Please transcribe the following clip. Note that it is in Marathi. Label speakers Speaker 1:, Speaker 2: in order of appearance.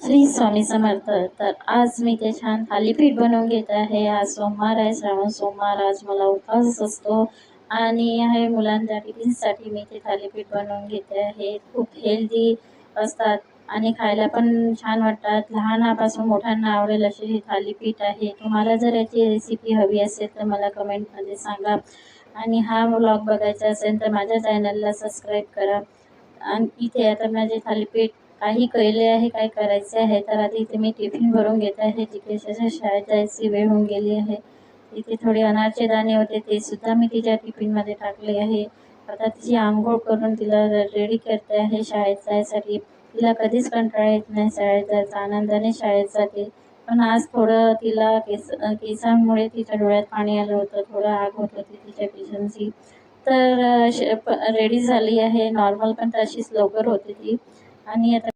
Speaker 1: श्री स्वामी समर्थ। तर आज मी ते छान थालीपीठ बनवून घेत आहे। आज सोमवार आहे, श्रावण सोमवार। आज मला उपवास असतो आणि आहे मुलांच्या टिफिनसाठी मी ते थालीपीठ बनवून घेते आहे। खूप हेल्दी असतात आणि खायला पण छान वाटतात। लहानापासून मोठ्यांना आवडेल असे हे थालीपीठ आहे। तुम्हाला जर याची रेसिपी हवी असेल तर मला कमेंटमध्ये सांगा आणि हा व्लॉग बघायचा असेल तर माझ्या चॅनलला सबस्क्राईब करा। आणि इथे आता माझे थालीपीठ काही केले आहे, काय करायचे आहे। तर आधी इथे मी टिफिन भरून घेत आहे। तिकडे शाळेत जायची वेळ होऊन गेली आहे। इथे थोडे अनारचे दाणे होते, ते सुद्धा मी तिच्या टिफिनमध्ये टाकले आहे। आता तिची अंघोळ करून तिला रेडी करते आहे शाळेत जायसाठी। तिला कधीच कंटाळा येत नाही शाळेत जायचा, आनंदाने शाळेत जाते। पण आज थोडं तिला केसांमुळे तिच्या डोळ्यात पाणी आलं होतं, थोडं आग होत होती तिच्या केसांची। तर रेडी झाली आहे नॉर्मल, पण तशीच लवकर होते ती। आणि आता